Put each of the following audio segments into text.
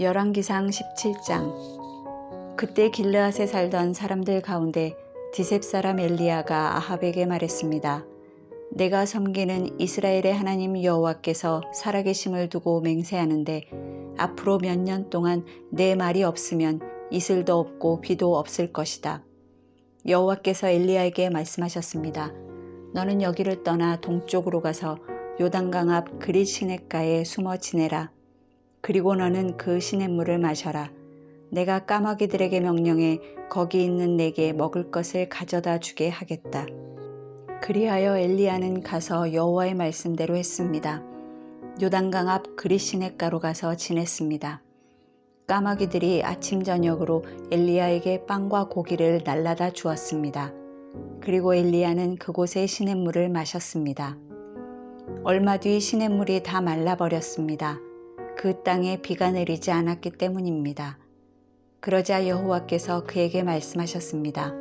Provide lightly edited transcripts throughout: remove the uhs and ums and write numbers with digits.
열왕기상 17장. 그때 길르앗에 살던 사람들 가운데 디셉 사람 엘리야가 아합에게 말했습니다. 내가 섬기는 이스라엘의 하나님 여호와께서 살아계심을 두고 맹세하는데 앞으로 몇 년 동안 내 말이 없으면 이슬도 없고 비도 없을 것이다. 여호와께서 엘리야에게 말씀하셨습니다. 너는 여기를 떠나 동쪽으로 가서 요단강 앞 그릿 시냇가에 숨어 지내라. 그리고 너는 그 시냇물을 마셔라. 내가 까마귀들에게 명령해 거기 있는 내게 먹을 것을 가져다 주게 하겠다. 그리하여 엘리야는 가서 여호와의 말씀대로 했습니다. 요단강 앞 그릿 시냇가로 가서 지냈습니다. 까마귀들이 아침 저녁으로 엘리야에게 빵과 고기를 날라다 주었습니다. 그리고 엘리야는 그곳의 시냇물을 마셨습니다. 얼마 뒤 시냇물이 다 말라버렸습니다. 그 땅에 비가 내리지 않았기 때문입니다. 그러자 여호와께서 그에게 말씀하셨습니다.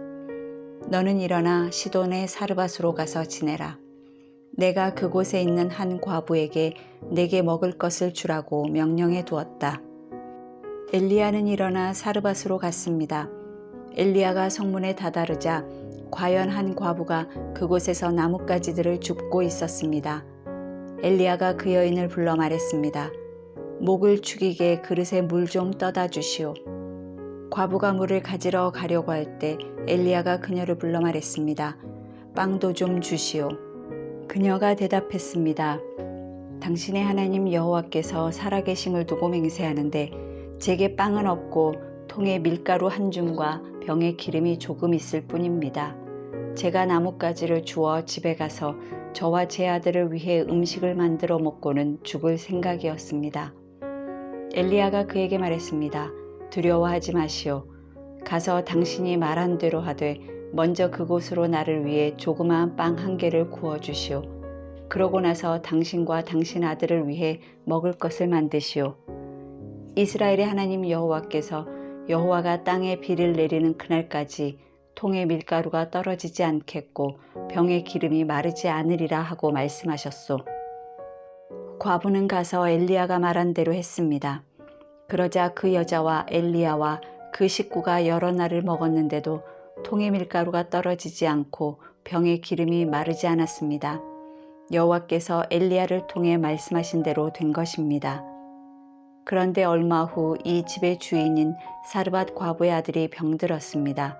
너는 일어나 시돈의 사르밧으로 가서 지내라. 내가 그곳에 있는 한 과부에게 내게 먹을 것을 주라고 명령해 두었다. 엘리야는 일어나 사르밧으로 갔습니다. 엘리야가 성문에 다다르자 과연 한 과부가 그곳에서 나뭇가지들을 줍고 있었습니다. 엘리야가 그 여인을 불러 말했습니다. 목을 축이게 그릇에 물 좀 떠다 주시오. 과부가 물을 가지러 가려고 할 때 엘리야가 그녀를 불러 말했습니다. 빵도 좀 주시오. 그녀가 대답했습니다. 당신의 하나님 여호와께서 살아계심을 두고 맹세하는데 제게 빵은 없고 통에 밀가루 한 줌과 병에 기름이 조금 있을 뿐입니다. 제가 나뭇가지를 주워 집에 가서 저와 제 아들을 위해 음식을 만들어 먹고는 죽을 생각이었습니다. 엘리야가 그에게 말했습니다. 두려워하지 마시오. 가서 당신이 말한 대로 하되 먼저 그곳으로 나를 위해 조그마한 빵 한 개를 구워 주시오. 그러고 나서 당신과 당신 아들을 위해 먹을 것을 만드시오. 이스라엘의 하나님 여호와께서 여호와가 땅에 비를 내리는 그날까지 통에 밀가루가 떨어지지 않겠고 병에 기름이 마르지 않으리라 하고 말씀하셨소. 과부는 가서 엘리야가 말한 대로 했습니다. 그러자 그 여자와 엘리야와 그 식구가 여러 날을 먹었는데도 통에 밀가루가 떨어지지 않고 병에 기름이 마르지 않았습니다. 여호와께서 엘리야를 통해 말씀하신 대로 된 것입니다. 그런데 얼마 후 이 집의 주인인 사르밧 과부의 아들이 병들었습니다.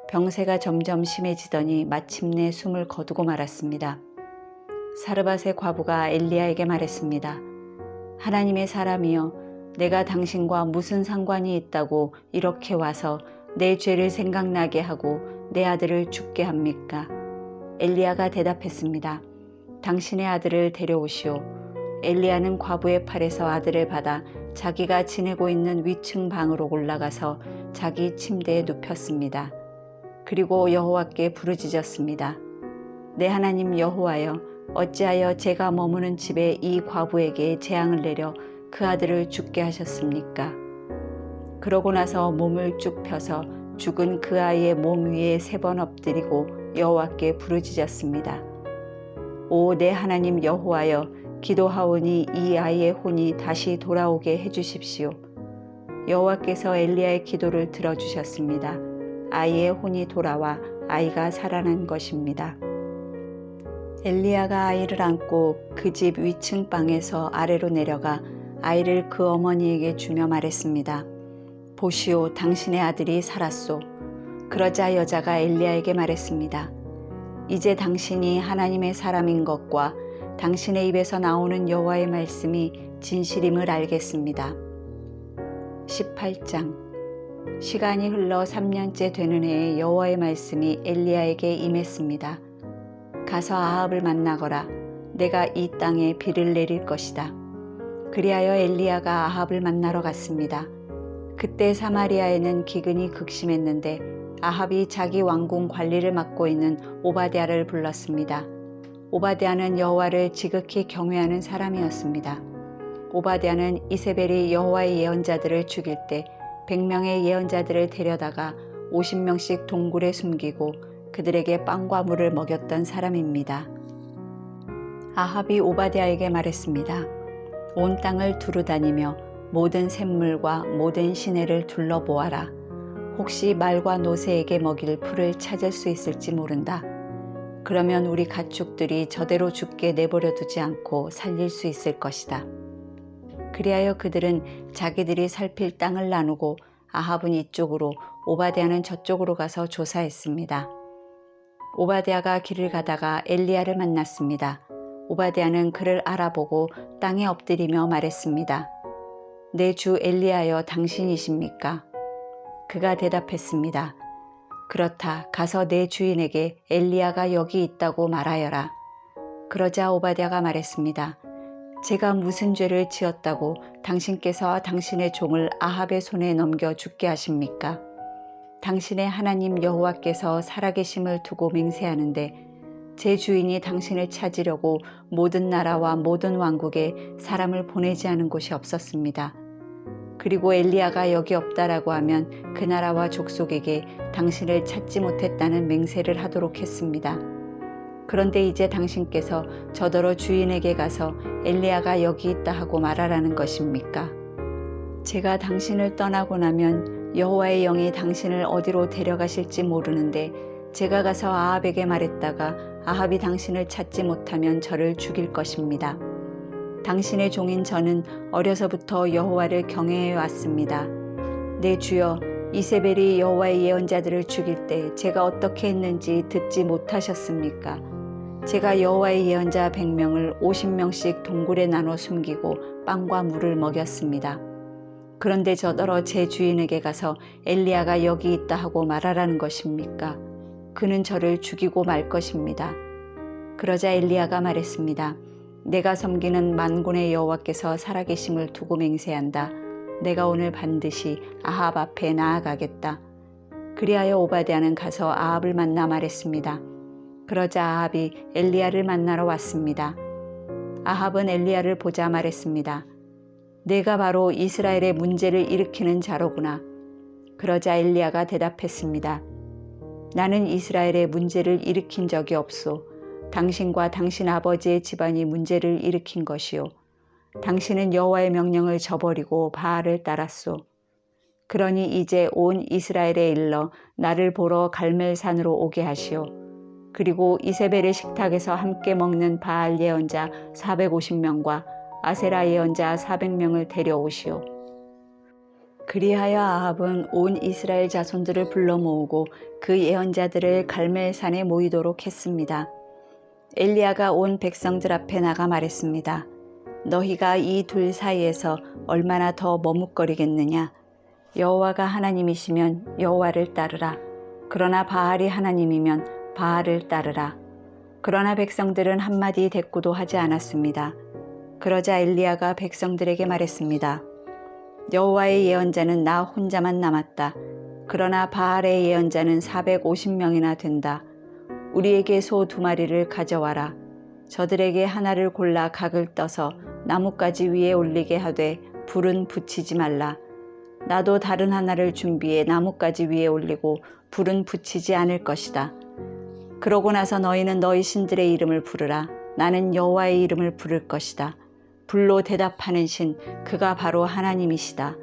병세가 점점 심해지더니 마침내 숨을 거두고 말았습니다. 사르밧의 과부가 엘리야에게 말했습니다. 하나님의 사람이여, 내가 당신과 무슨 상관이 있다고 이렇게 와서 내 죄를 생각나게 하고 내 아들을 죽게 합니까? 엘리야가 대답했습니다. 당신의 아들을 데려오시오. 엘리야는 과부의 팔에서 아들을 받아 자기가 지내고 있는 위층 방으로 올라가서 자기 침대에 눕혔습니다. 그리고 여호와께 부르짖었습니다. 내 하나님 여호와여, 어찌하여 제가 머무는 집에 이 과부에게 재앙을 내려 그 아들을 죽게 하셨습니까? 그러고 나서 몸을 쭉 펴서 죽은 그 아이의 몸 위에 3번 엎드리고 여호와께 부르짖었습니다. 오 내 하나님 여호와여, 기도하오니 이 아이의 혼이 다시 돌아오게 해주십시오. 여호와께서 엘리야의 기도를 들어주셨습니다. 아이의 혼이 돌아와 아이가 살아난 것입니다. 엘리야가 아이를 안고 그 집 위층 방에서 아래로 내려가 아이를 그 어머니에게 주며 말했습니다. 보시오, 당신의 아들이 살았소. 그러자 여자가 엘리야에게 말했습니다. 이제 당신이 하나님의 사람인 것과 당신의 입에서 나오는 여호와의 말씀이 진실임을 알겠습니다. 18장. 시간이 흘러 3년째 되는 해에 여호와의 말씀이 엘리야에게 임했습니다. 가서 아합을 만나거라. 내가 이 땅에 비를 내릴 것이다. 그리하여 엘리야가 아합을 만나러 갔습니다. 그때 사마리아에는 기근이 극심했는데 아합이 자기 왕궁 관리를 맡고 있는 오바댜를 불렀습니다. 오바댜는 여호와를 지극히 경외하는 사람이었습니다. 오바댜는 이세벨이 여호와의 예언자들을 죽일 때 100명의 예언자들을 데려다가 50명씩 동굴에 숨기고 그들에게 빵과 물을 먹였던 사람입니다. 아합이 오바댜에게 말했습니다. 온 땅을 두루다니며 모든 샘물과 모든 시내를 둘러보아라. 혹시 말과 노새에게 먹일 풀을 찾을 수 있을지 모른다. 그러면 우리 가축들이 저대로 죽게 내버려 두지 않고 살릴 수 있을 것이다. 그리하여 그들은 자기들이 살필 땅을 나누고 아합은 이쪽으로 오바댜는 저쪽으로 가서 조사했습니다. 오바댜가 길을 가다가 엘리야를 만났습니다. 오바댜는 그를 알아보고 땅에 엎드리며 말했습니다. 내 주 엘리야여 당신이십니까? 그가 대답했습니다. 그렇다. 가서 내 주인에게 엘리야가 여기 있다고 말하여라. 그러자 오바댜가 말했습니다. 제가 무슨 죄를 지었다고 당신께서 당신의 종을 아합의 손에 넘겨 죽게 하십니까? 당신의 하나님 여호와께서 살아계심을 두고 맹세하는데 제 주인이 당신을 찾으려고 모든 나라와 모든 왕국에 사람을 보내지 않은 곳이 없었습니다. 그리고 엘리야가 여기 없다라고 하면 그 나라와 족속에게 당신을 찾지 못했다는 맹세를 하도록 했습니다. 그런데 이제 당신께서 저더러 주인에게 가서 엘리야가 여기 있다 하고 말하라는 것입니까? 제가 당신을 떠나고 나면 여호와의 영이 당신을 어디로 데려가실지 모르는데 제가 가서 아합에게 말했다가 아합이 당신을 찾지 못하면 저를 죽일 것입니다. 당신의 종인 저는 어려서부터 여호와를 경외해 왔습니다. 내 주여, 이세벨이 여호와의 예언자들을 죽일 때 제가 어떻게 했는지 듣지 못하셨습니까? 제가 여호와의 예언자 100명을 50명씩 동굴에 나눠 숨기고 빵과 물을 먹였습니다. 그런데 저더러 제 주인에게 가서 엘리야가 여기 있다 하고 말하라는 것입니까? 그는 저를 죽이고 말 것입니다. 그러자 엘리야가 말했습니다. 내가 섬기는 만군의 여호와께서 살아계심을 두고 맹세한다. 내가 오늘 반드시 아합 앞에 나아가겠다. 그리하여 오바댜는 가서 아합을 만나 말했습니다. 그러자 아합이 엘리야를 만나러 왔습니다. 아합은 엘리야를 보자 말했습니다. 내가 바로 이스라엘의 문제를 일으키는 자로구나. 그러자 엘리야가 대답했습니다. 나는 이스라엘의 문제를 일으킨 적이 없소. 당신과 당신 아버지의 집안이 문제를 일으킨 것이요. 당신은 여호와의 명령을 저버리고 바알을 따랐소. 그러니 이제 온 이스라엘에 일러 나를 보러 갈멜산으로 오게 하시오. 그리고 이세벨의 식탁에서 함께 먹는 바알 예언자 450명과 아세라 예언자 400명을 데려오시오. 그리하여 아합은 온 이스라엘 자손들을 불러 모으고 그 예언자들을 갈멜산에 모이도록 했습니다. 엘리야가 온 백성들 앞에 나가 말했습니다. 너희가 이 둘 사이에서 얼마나 더 머뭇거리겠느냐? 여호와가 하나님이시면 여호와를 따르라. 그러나 바알이 하나님이면 바알을 따르라. 그러나 백성들은 한마디 대꾸도 하지 않았습니다. 그러자 엘리야가 백성들에게 말했습니다. 여호와의 예언자는 나 혼자만 남았다. 그러나 바알의 예언자는 450명이나 된다. 우리에게 소 2마리를 가져와라. 저들에게 하나를 골라 각을 떠서 나뭇가지 위에 올리게 하되 불은 붙이지 말라. 나도 다른 하나를 준비해 나뭇가지 위에 올리고 불은 붙이지 않을 것이다. 그러고 나서 너희는 너희 신들의 이름을 부르라. 나는 여호와의 이름을 부를 것이다. 불로 대답하는 신, 그가 바로 하나님이시다.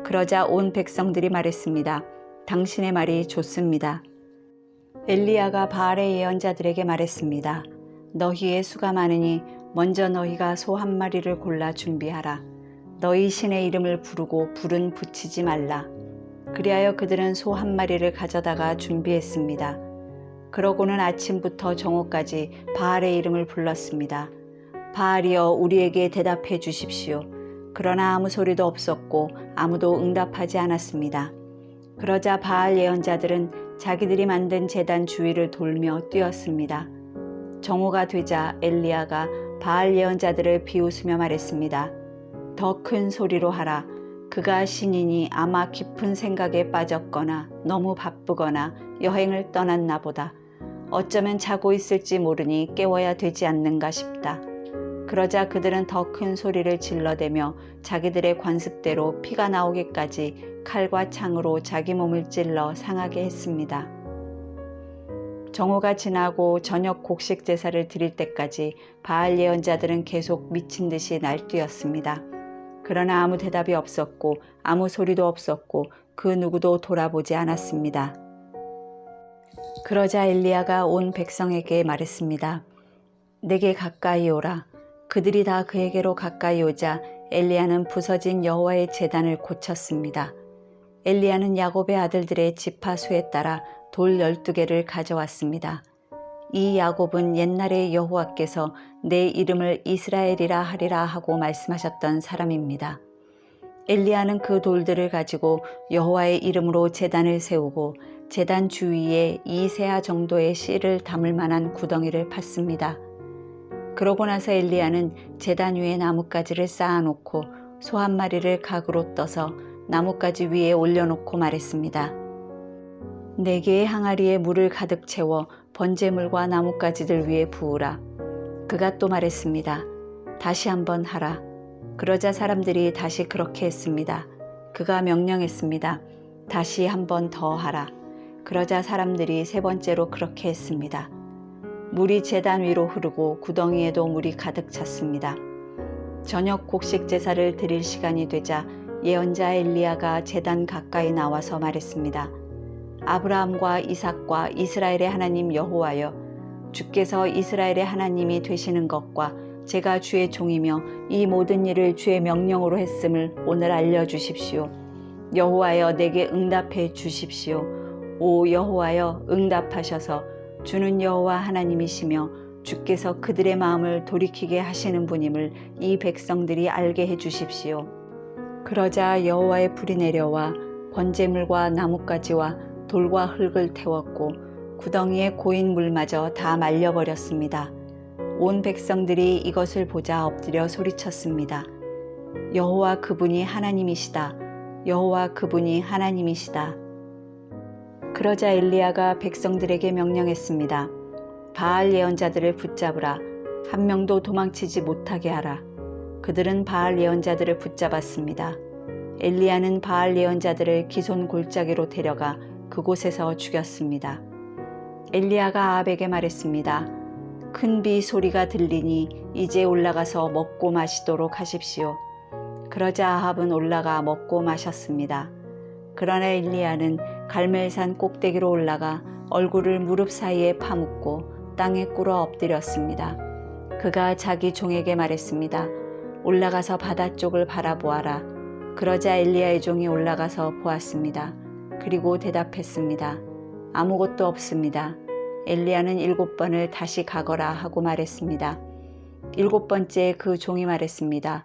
그러자 온 백성들이 말했습니다. 당신의 말이 좋습니다. 엘리야가 바알의 예언자들에게 말했습니다. 너희의 수가 많으니 먼저 너희가 소 1마리를 골라 준비하라. 너희 신의 이름을 부르고 불은 붙이지 말라. 그리하여 그들은 소 1마리를 가져다가 준비했습니다. 그러고는 아침부터 정오까지 바알의 이름을 불렀습니다. 바알이여 우리에게 대답해 주십시오. 그러나 아무 소리도 없었고 아무도 응답하지 않았습니다. 그러자 바알 예언자들은 자기들이 만든 제단 주위를 돌며 뛰었습니다. 정오가 되자 엘리야가 바알 예언자들을 비웃으며 말했습니다. 더 큰 소리로 하라. 그가 신이니 아마 깊은 생각에 빠졌거나 너무 바쁘거나 여행을 떠났나 보다. 어쩌면 자고 있을지 모르니 깨워야 되지 않는가 싶다. 그러자 그들은 더 큰 소리를 질러대며 자기들의 관습대로 피가 나오기까지 칼과 창으로 자기 몸을 찔러 상하게 했습니다. 정오가 지나고 저녁 곡식 제사를 드릴 때까지 바알 예언자들은 계속 미친 듯이 날뛰었습니다. 그러나 아무 대답이 없었고 아무 소리도 없었고 그 누구도 돌아보지 않았습니다. 그러자 엘리야가 온 백성에게 말했습니다. 내게 가까이 오라. 그들이 다 그에게로 가까이 오자 엘리야는 부서진 여호와의 제단을 고쳤습니다. 엘리야는 야곱의 아들들의 지파수에 따라 돌 12개를 가져왔습니다. 이 야곱은 옛날에 여호와께서 내 이름을 이스라엘이라 하리라 하고 말씀하셨던 사람입니다. 엘리야는 그 돌들을 가지고 여호와의 이름으로 제단을 세우고 제단 주위에 2세아 정도의 씨를 담을 만한 구덩이를 팠습니다. 그러고 나서 엘리야는 제단 위에 나뭇가지를 쌓아놓고 소 한 마리를 각으로 떠서 나뭇가지 위에 올려놓고 말했습니다. 4개의 항아리에 물을 가득 채워 번제물과 나뭇가지들 위에 부으라. 그가 또 말했습니다. 다시 한번 하라. 그러자 사람들이 다시 그렇게 했습니다. 그가 명령했습니다. 다시 한번 더 하라. 그러자 사람들이 3번째로 그렇게 했습니다. 물이 제단 위로 흐르고 구덩이에도 물이 가득 찼습니다. 저녁 곡식 제사를 드릴 시간이 되자 예언자 엘리야가 제단 가까이 나와서 말했습니다. 아브라함과 이삭과 이스라엘의 하나님 여호와여, 주께서 이스라엘의 하나님이 되시는 것과 제가 주의 종이며 이 모든 일을 주의 명령으로 했음을 오늘 알려주십시오. 여호와여, 내게 응답해 주십시오. 오 여호와여, 응답하셔서 주는 여호와 하나님이시며 주께서 그들의 마음을 돌이키게 하시는 분임을 이 백성들이 알게 해 주십시오. 그러자 여호와의 불이 내려와 번제물과 나뭇가지와 돌과 흙을 태웠고 구덩이에 고인 물마저 다 말려버렸습니다. 온 백성들이 이것을 보자 엎드려 소리쳤습니다. 여호와 그분이 하나님이시다. 여호와 그분이 하나님이시다. 그러자 엘리야가 백성들에게 명령했습니다. 바알 예언자들을 붙잡으라. 한 명도 도망치지 못하게 하라. 그들은 바알 예언자들을 붙잡았습니다. 엘리야는 바알 예언자들을 기손 골짜기로 데려가 그곳에서 죽였습니다. 엘리야가 아합에게 말했습니다. 큰 비 소리가 들리니 이제 올라가서 먹고 마시도록 하십시오. 그러자 아합은 올라가 먹고 마셨습니다. 그러나 엘리야는 갈멜산 꼭대기로 올라가 얼굴을 무릎 사이에 파묻고 땅에 꿇어 엎드렸습니다. 그가 자기 종에게 말했습니다. 올라가서 바다 쪽을 바라보아라. 그러자 엘리야의 종이 올라가서 보았습니다. 그리고 대답했습니다. 아무것도 없습니다. 엘리야는 7번을 다시 가거라 하고 말했습니다. 7번째 그 종이 말했습니다.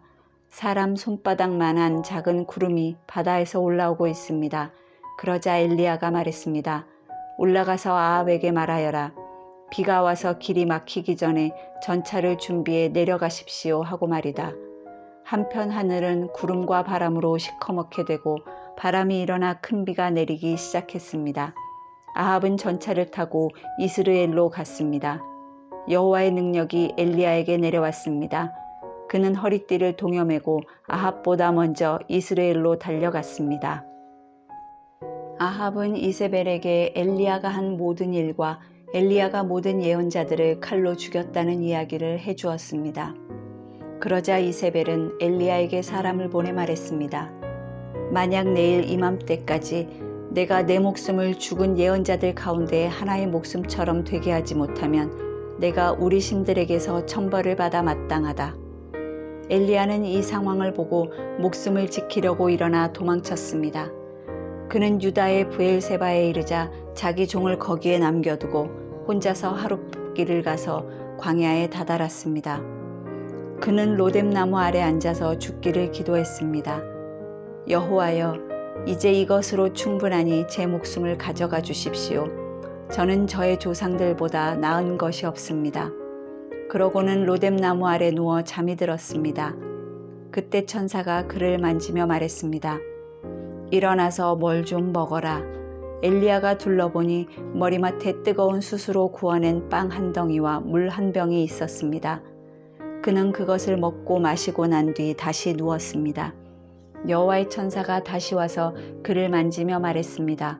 사람 손바닥만한 작은 구름이 바다에서 올라오고 있습니다. 그러자 엘리야가 말했습니다. 올라가서 아합에게 말하여라. 비가 와서 길이 막히기 전에 전차를 준비해 내려가십시오 하고 말이다. 한편 하늘은 구름과 바람으로 시커멓게 되고 바람이 일어나 큰 비가 내리기 시작했습니다. 아합은 전차를 타고 이스라엘로 갔습니다. 여호와의 능력이 엘리야에게 내려왔습니다. 그는 허리띠를 동여매고 아합보다 먼저 이스라엘로 달려갔습니다. 아합은 이세벨에게 엘리야가 한 모든 일과 엘리야가 모든 예언자들을 칼로 죽였다는 이야기를 해주었습니다. 그러자 이세벨은 엘리야에게 사람을 보내 말했습니다. 만약 내일 이맘때까지 내가 내 목숨을 죽은 예언자들 가운데 하나의 목숨처럼 되게 하지 못하면 내가 우리 신들에게서 천벌을 받아 마땅하다. 엘리야는 이 상황을 보고 목숨을 지키려고 일어나 도망쳤습니다. 그는 유다의 브엘세바에 이르자 자기 종을 거기에 남겨두고 혼자서 하룻길을 가서 광야에 다다랐습니다. 그는 로뎀나무 아래 앉아서 죽기를 기도했습니다. 여호와여, 이제 이것으로 충분하니 제 목숨을 가져가 주십시오. 저는 저의 조상들보다 나은 것이 없습니다. 그러고는 로뎀나무 아래 누워 잠이 들었습니다. 그때 천사가 그를 만지며 말했습니다. 일어나서 뭘 좀 먹어라. 엘리야가 둘러보니 머리맡에 뜨거운 숯으로 구워낸 빵 한 덩이와 물 한 병이 있었습니다. 그는 그것을 먹고 마시고 난 뒤 다시 누웠습니다. 여호와의 천사가 다시 와서 그를 만지며 말했습니다.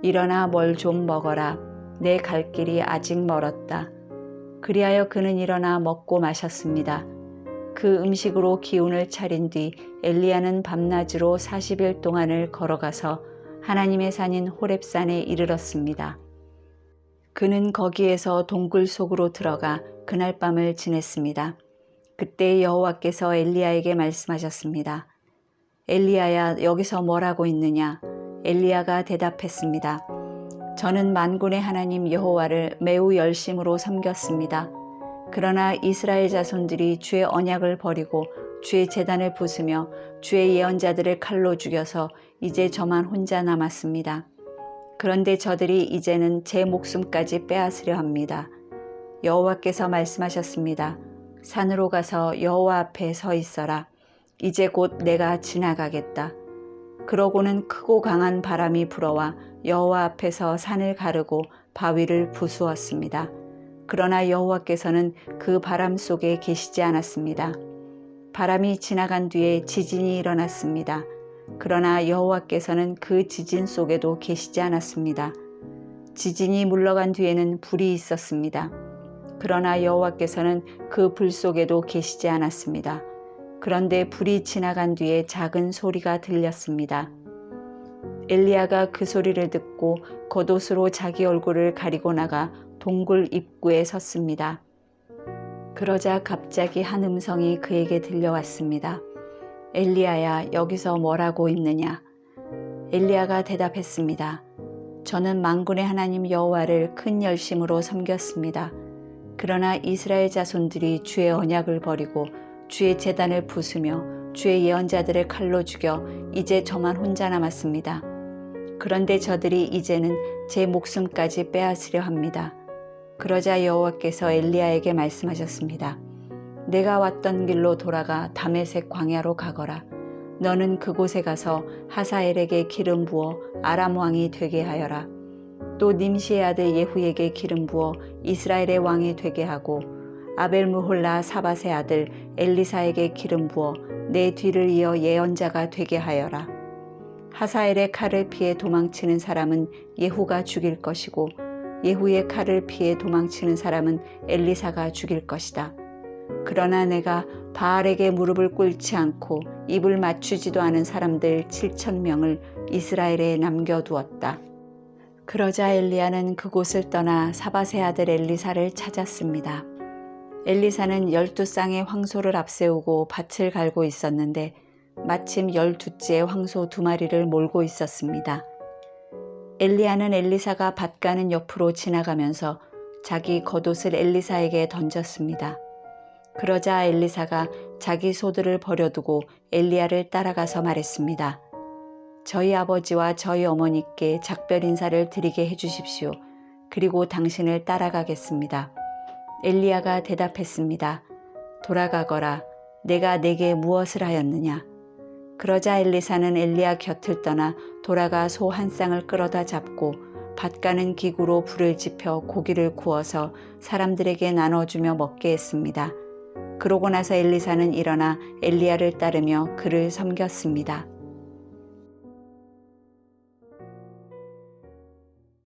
일어나 뭘 좀 먹어라. 내 갈 길이 아직 멀었다. 그리하여 그는 일어나 먹고 마셨습니다. 그 음식으로 기운을 차린 뒤 엘리야는 밤낮으로 40일 동안을 걸어가서 하나님의 산인 호렙산에 이르렀습니다. 그는 거기에서 동굴 속으로 들어가 그날 밤을 지냈습니다. 그때 여호와께서 엘리야에게 말씀하셨습니다. 엘리야야, 여기서 뭘 하고 있느냐? 엘리야가 대답했습니다. 저는 만군의 하나님 여호와를 매우 열심으로 섬겼습니다. 그러나 이스라엘 자손들이 주의 언약을 버리고 주의 제단을 부수며 주의 예언자들을 칼로 죽여서 이제 저만 혼자 남았습니다. 그런데 저들이 이제는 제 목숨까지 빼앗으려 합니다. 여호와께서 말씀하셨습니다. 산으로 가서 여호와 앞에 서 있어라. 이제 곧 내가 지나가겠다. 그러고는 크고 강한 바람이 불어와 여호와 앞에서 산을 가르고 바위를 부수었습니다. 그러나 여호와께서는 그 바람 속에 계시지 않았습니다. 바람이 지나간 뒤에 지진이 일어났습니다. 그러나 여호와께서는 그 지진 속에도 계시지 않았습니다. 지진이 물러간 뒤에는 불이 있었습니다. 그러나 여호와께서는 그 불 속에도 계시지 않았습니다. 그런데 불이 지나간 뒤에 작은 소리가 들렸습니다. 엘리야가 그 소리를 듣고 겉옷으로 자기 얼굴을 가리고 나가 동굴 입구에 섰습니다. 그러자 갑자기 한 음성이 그에게 들려왔습니다. 엘리야야, 여기서 뭘 하고 있느냐? 엘리야가 대답했습니다. 저는 만군의 하나님 여호와를 큰 열심으로 섬겼습니다. 그러나 이스라엘 자손들이 주의 언약을 버리고 주의 제단을 부수며 주의 예언자들을 칼로 죽여 이제 저만 혼자 남았습니다. 그런데 저들이 이제는 제 목숨까지 빼앗으려 합니다. 그러자 여호와께서 엘리야에게 말씀하셨습니다. 내가 왔던 길로 돌아가 다메섹 광야로 가거라. 너는 그곳에 가서 하사엘에게 기름 부어 아람 왕이 되게 하여라. 또 님시의 아들 예후에게 기름 부어 이스라엘의 왕이 되게 하고 아벨무홀라 사밧의 아들 엘리사에게 기름 부어 내 뒤를 이어 예언자가 되게 하여라. 하사엘의 칼을 피해 도망치는 사람은 예후가 죽일 것이고 예후의 칼을 피해 도망치는 사람은 엘리사가 죽일 것이다. 그러나 내가 바알에게 무릎을 꿇지 않고 입을 맞추지도 않은 사람들 7,000명을 이스라엘에 남겨두었다. 그러자 엘리야는 그곳을 떠나 사밧의 아들 엘리사를 찾았습니다. 엘리사는 12쌍의 황소를 앞세우고 밭을 갈고 있었는데 마침 12째의 황소 2마리를 몰고 있었습니다. 엘리야는 엘리사가 밭 가는 옆으로 지나가면서 자기 겉옷을 엘리사에게 던졌습니다. 그러자 엘리사가 자기 소들을 버려두고 엘리야를 따라가서 말했습니다. 저희 아버지와 저희 어머니께 작별 인사를 드리게 해주십시오. 그리고 당신을 따라가겠습니다. 엘리야가 대답했습니다. 돌아가거라. 내가 내게 무엇을 하였느냐? 그러자 엘리사는 엘리야 곁을 떠나 돌아가 소 한 쌍을 끌어다 잡고 밭 가는 기구로 불을 지펴 고기를 구워서 사람들에게 나눠주며 먹게 했습니다. 그러고 나서 엘리사는 일어나 엘리야를 따르며 그를 섬겼습니다.